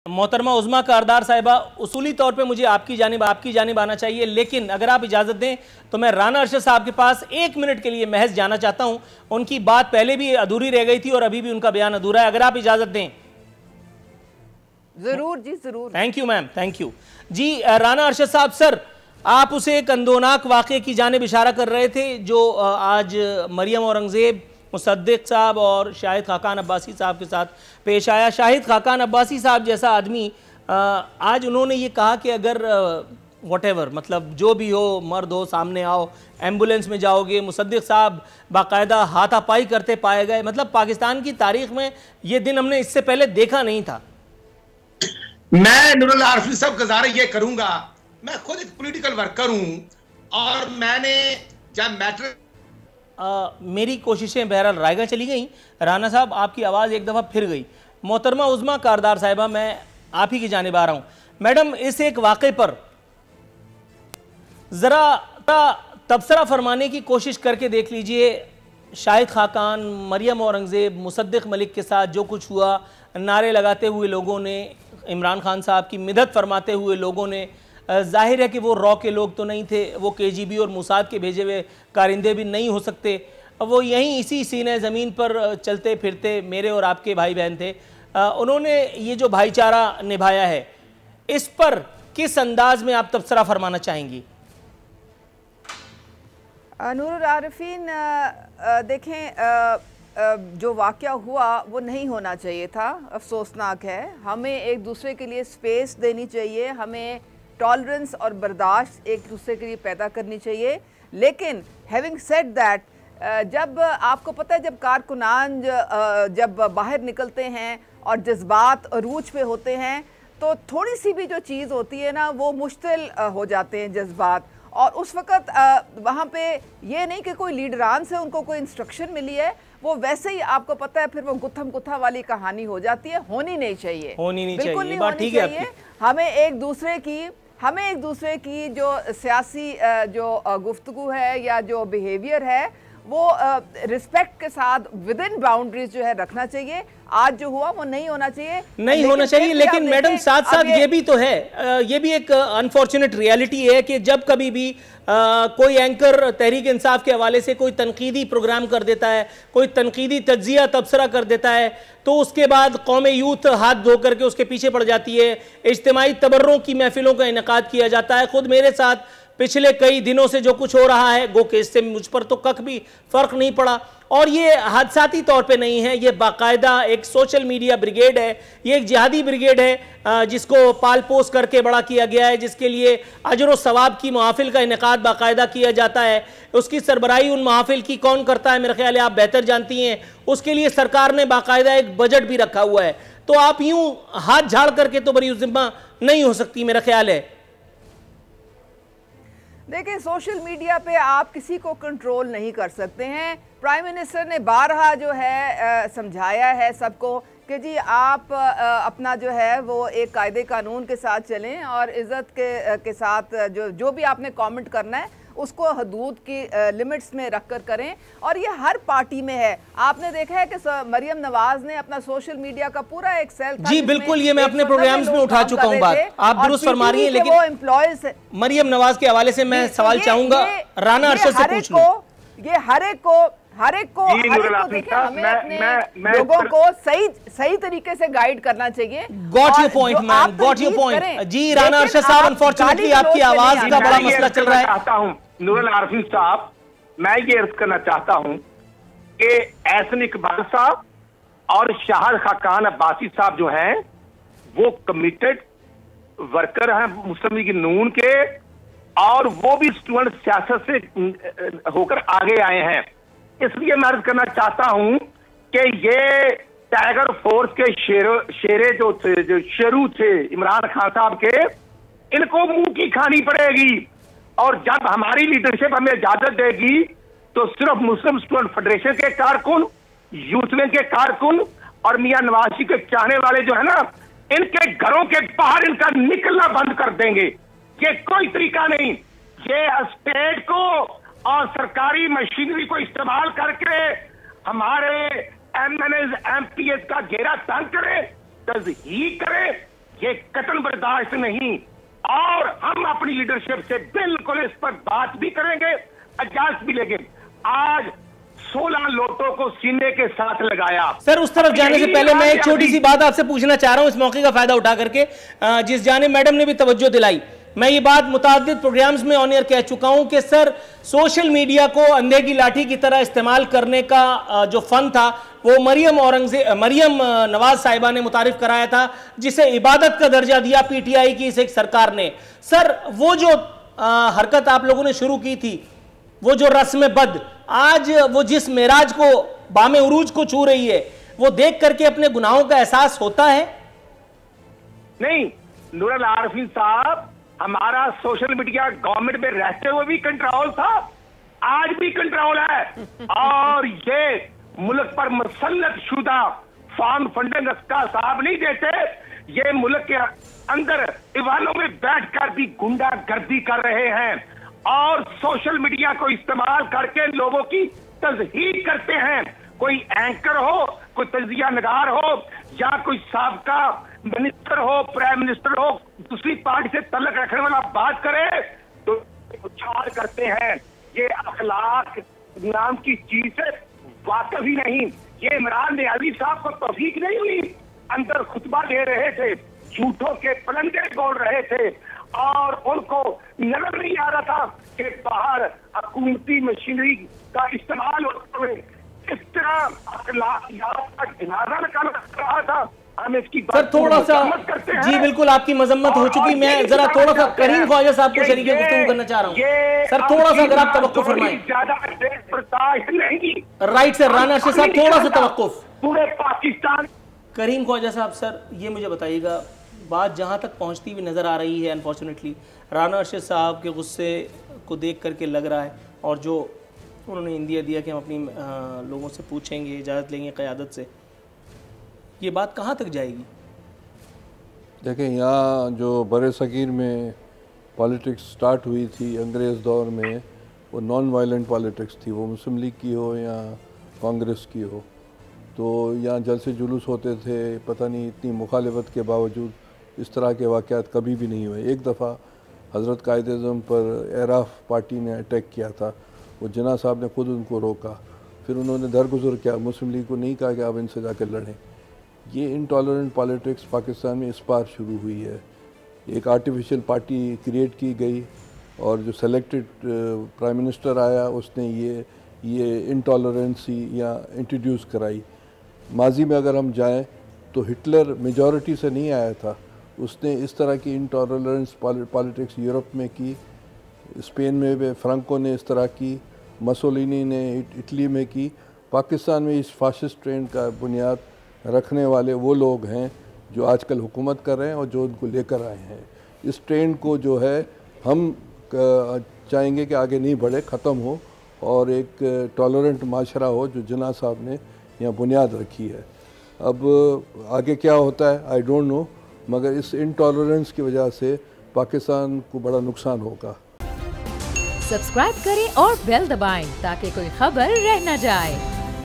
मोहतरमा उज़्मा कारदार साहिबा, उसूली तौर पे मुझे आपकी जानिब आना चाहिए, लेकिन अगर आप इजाज़त दें तो मैं राना अरशद साहब के पास 1 मिनट के लिए महज जाना चाहता हूं। उनकी बात पहले भी अधूरी रह गई थी और अभी भी उनका बयान अधूरा है। अगर आप इजाज़त दें। जरूर जी, जरूर। Thank you ma'am, thank you जी। राना अरशद साहब, सर आप उसे एक अंदोनाक वाक़े की जानिब इशारा कर रहे थे जो आज मरियम औरंगज़ेब, मुसद्दिक साहब और शाहिद खाकान अब्बासी साहब के साथ पेश आया। शाहिद खाकान अब्बासी साहब जैसा आदमी आज उन्होंने ये कहा कि अगर व्हाटएवर, मतलब जो भी हो, मर्द हो सामने आओ, एम्बुलेंस में जाओगे। मुसद्दिक साहब बाकायदा हाथापाई करते पाए गए। मतलब पाकिस्तान की तारीख में ये दिन हमने इससे पहले देखा नहीं था। मैं नूरुल आरफी साहब गुजारा ये करूंगा, मैं खुद एक पॉलिटिकल वर्कर हूं और मैंने जब मैटर मेरी कोशिशें बहरहाल रायगा चली गई। राना साहब आपकी आवाज़ एक दफ़ा फिर गई। मोहतरमा उज़्मा कारदार साहिबा, मैं आप ही की जानिब आ रहा हूँ। मैडम, इस एक वाक़े पर ज़रा तबसरा फरमाने की कोशिश करके देख लीजिए। शाहिद खाकान, मरियम औरंगज़ेब, मुसद्दिक मलिक के साथ जो कुछ हुआ, नारे लगाते हुए लोगों ने, इमरान खान साहब की मिदद फरमाते हुए लोगों ने, जाहिर है कि वो रॉ के लोग तो नहीं थे, वो KGB और मोसाद के भेजे हुए कारिंदे भी नहीं हो सकते। वो यहीं इसी सीने ज़मीन पर चलते फिरते मेरे और आपके भाई बहन थे। उन्होंने ये जो भाईचारा निभाया है, इस पर किस अंदाज में आप तबसरा फरमाना चाहेंगी? नूरुल आरिफीन, देखें, जो वाक़या हुआ वो नहीं होना चाहिए था, अफसोसनाक है। हमें एक दूसरे के लिए स्पेस देनी चाहिए, हमें टॉलरेंस और बर्दाश्त एक दूसरे के लिए पैदा करनी चाहिए। लेकिन हैविंग सेड दैट, जब आपको पता है, जब कारकुनान जब बाहर निकलते हैं और जज्बात अरूज पे होते हैं, तो थोड़ी सी भी जो चीज़ होती है ना, वो मुश्तिल हो जाते हैं जज्बात। और उस वक़्त वहाँ पे ये नहीं कि कोई लीडरान से उनको कोई इंस्ट्रक्शन मिली है, वो वैसे ही आपको पता है फिर वो गुत्थम गुत्था वाली कहानी हो जाती है। होनी नहीं चाहिए, बिल्कुल नहीं होनी चाहिए। हमें एक दूसरे की जो सियासी जो गुफ्तगू है या जो बिहेवियर है, वो रिस्पेक्ट के साथ विद इन बाउंड्रीज जो है रखना चाहिए। आज जो हुआ वो नहीं होना चाहिए, लेकिन मैडम साथ साथ ये भी तो है, ये भी एक अनफॉर्चुनेट रियलिटी है कि जब कभी भी कोई एंकर तहरीक इंसाफ के हवाले से कोई तनकीदी प्रोग्राम कर देता है, कोई तनकीदी तज्जिया तबसरा कर देता है, तो उसके बाद कौमे यूथ हाथ धो करके उसके पीछे पड़ जाती है। इज्तिमाई तबर्रों की महफिलों का इनेकाद किया जाता है। खुद मेरे साथ पिछले कई दिनों से जो कुछ हो रहा है, गो के इससे मुझ पर तो कख भी फ़र्क नहीं पड़ा। और ये हादसाती तौर पे नहीं है, ये बाकायदा एक सोशल मीडिया ब्रिगेड है, ये एक जिहादी ब्रिगेड है जिसको पाल पोस करके बड़ा किया गया है, जिसके लिए अजर व सवाब की महफिल का इनेकाद बाकायदा किया जाता है। उसकी सरबराही उन महफिल की कौन करता है, मेरे ख्याल है आप बेहतर जानती हैं। उसके लिए सरकार ने बाकायदा एक बजट भी रखा हुआ है। तो आप यूँ हाथ झाड़ करके तो बरी जिम्मा नहीं हो सकती, मेरा ख्याल है। देखिए, सोशल मीडिया पे आप किसी को कंट्रोल नहीं कर सकते हैं। प्राइम मिनिस्टर ने बारहा जो है समझाया है सबको कि जी आप अपना जो है वो एक कायदे कानून के साथ चलें और इज़्ज़त के साथ जो भी आपने कमेंट करना है उसको हदूद की लिमिट्स में रख कर करें। और ये हर पार्टी में है। आपने देखा है कि मरियम नवाज ने अपना सोशल मीडिया का पूरा एक सेल, जी बिल्कुल, ये मैं अपने प्रोग्राम्स में उठा चुका हूं बात, आप दुरुस्त फरमा रही हैं। लेकिन वो एम्प्लॉयज मरियम नवाज के हवाले से मैं सवाल चाहूंगा राना अरशद से पूछ लूं। ये हर एक को देखें, हमें अपने लोगों को सही तरीके से गाइड करना चाहिए। Got your point ma'am, got your point. जी राना अरशद साहब, अनफॉर्चुनेटली आपकी आवाज का बड़ा मसला चल रहा है। चाहता हूं नूरुल आरिफीन साहब, मैं ये अर्ज करना चाहता हूं कि एहसन इकबाल साहब और शाहिद खाकान अब्बासी साहब जो हैं वो कमिटेड वर्कर हैं मुस्लिम लीग नून के, और वो भी स्टूडेंट सियासत से होकर आगे आए हैं। इसलिए मैं अर्ज करना चाहता हूं कि ये टाइगर फोर्स के शेरे जो शेरू थे इमरान खान साहब के, इनको मुंह की खानी पड़ेगी। और जब हमारी लीडरशिप हमें इजाजत देगी तो सिर्फ मुस्लिम स्टूडेंट फेडरेशन के कारकुन, यूथ विंग के कारकुन और मियां नवाज शरीफ के चाहने वाले जो है ना, इनके घरों के बाहर इनका निकलना बंद कर देंगे। ये कोई तरीका नहीं। ये स्टेट को और सरकारी मशीनरी को इस्तेमाल करके हमारे MNAs MPs का घेरा तंग करे, तज़हीक करे, बर्दाश्त नहीं। और हम अपनी लीडरशिप से बिल्कुल इस पर बात भी करेंगे, इजाजत भी लेंगे। आज 16 लोटों को सीने के साथ लगाया। सर, उस तरफ जाने से पहले मैं एक छोटी सी बात आपसे पूछना चाह रहा हूं, इस मौके का फायदा उठा करके, जिस जाने मैडम ने भी तवज्जो दिलाई। मैं ये बात मुताद्दिद प्रोग्राम्स में ऑन एयर कह चुका हूं कि सर, सोशल मीडिया को अंधे की लाठी की तरह इस्तेमाल करने का जो फन था वो मरियम नवाज साहिबा ने मुतारिफ कराया था, जिसे इबादत का दर्जा दिया पीटीआई की इस एक सरकार ने। सर, वो जो हरकत आप लोगों ने शुरू की थी, वो जो रस्म बद आज वो जिस मेराज को बामे उरूज को छू रही है, वो देख करके अपने गुनाहों का एहसास होता है? नहीं नूरुल आरफी साहब, हमारा सोशल मीडिया गवर्नमेंट में रहते हुए भी कंट्रोल था, आज भी कंट्रोल है। और ये मुल्क पर मुसल्लत शुदा फॉर्म फंडिंग का साहब नहीं देते, ये मुल्क के अंदर दीवानों में बैठकर भी गुंडागर्दी कर रहे हैं और सोशल मीडिया को इस्तेमाल करके लोगों की तज़हीक करते हैं। कोई एंकर हो, कोई तजिया नगार हो, या कोई साबका मिनिस्टर हो, प्राइम मिनिस्टर हो, दूसरी पार्टी से तल्लक रखने वाला बात करे तो उछाल करते हैं। ये अखलाक नाम की चीज से वाकफ ही नहीं। ये इमरान नियाज़ी साहब को तौफीक नहीं हुई, अंदर खुतबा दे रहे थे, झूठों के पलंदे बोल रहे थे और उनको नजर नहीं आ रहा था कि बाहर हुकूमती मशीनरी का इस्तेमाल होते हुए इस तरह अखलाकियात का जनाजा निकाला रहा था। हम इसकी सर थोड़ा सा जी बिल्कुल आपकी मजम्मत हो चुकी। मैं जरा थोड़ा सा करीम ख्वाजा साहब को शरीके गुफ्तगू करना चाह रहा हूँ। सर थोड़ा सा अगर आप तवक्कुफ फरमाएं। राइट सर, राना अर्शद साहब थोड़ा सा तवक्कुफ। पूरे पाकिस्तान। करीम ख्वाजा साहब, सर ये मुझे बताइएगा, बात जहाँ तक पहुँचती हुई नज़र आ रही है अनफॉर्चुनेटली राना अर्शद साहब के गुस्से को देख करके लग रहा है, और जो उन्होंने इंदिया दिया कि हम अपनी लोगों से पूछेंगे, इजाज़त लेंगे क़यादत से, ये बात कहाँ तक जाएगी? देखें, यहाँ जो बड़े सगीर में पॉलिटिक्स स्टार्ट हुई थी अंग्रेज़ दौर में, वो नॉन वायलेंट पॉलिटिक्स थी, वो मुस्लिम लीग की हो या कांग्रेस की हो। तो यहाँ जलसे जुलूस होते थे, पता नहीं इतनी मुखालिफत के बावजूद इस तरह के वाक़यात कभी भी नहीं हुए। एक दफ़ा हज़रत कायद-ए-आज़म पर एराफ पार्टी ने अटैक किया था, वो जिन्ना साहब ने खुद उनको रोका, फिर उन्होंने दरगुजर किया, मुस्लिम लीग को नहीं कहा कि आप इनसे जाकर लड़ें। ये इनटॉलरेंट पॉलिटिक्स पाकिस्तान में इस बार शुरू हुई है। एक आर्टिफिशियल पार्टी क्रिएट की गई और जो सेलेक्टेड प्राइम मिनिस्टर आया उसने ये इनटॉलरेंसी या इंट्रोड्यूस कराई। माजी में अगर हम जाएं तो हिटलर मेजॉरिटी से नहीं आया था, उसने इस तरह की इनटॉलरेंस पॉलिटिक्स यूरोप में की, स्पेन में भी फ्रांको ने इस तरह की, मसोलिनी ने इटली में की। पाकिस्तान में इस फाशिस्ट ट्रेंड का बुनियाद रखने वाले वो लोग हैं जो आजकल हुकूमत कर रहे हैं और जो उनको लेकर आए हैं। इस ट्रेंड को जो है हम चाहेंगे कि आगे नहीं बढ़े, ख़त्म हो और एक टॉलरेंट माशरा हो जो जिन्ना साहब ने यहाँ बुनियाद रखी है। अब आगे क्या होता है आई डोंट नो, मगर इस इनटॉलरेंस की वजह से पाकिस्तान को बड़ा नुकसान होगा। सब्सक्राइब करें और बेल दबाएं ताकि कोई खबर रह न जाए।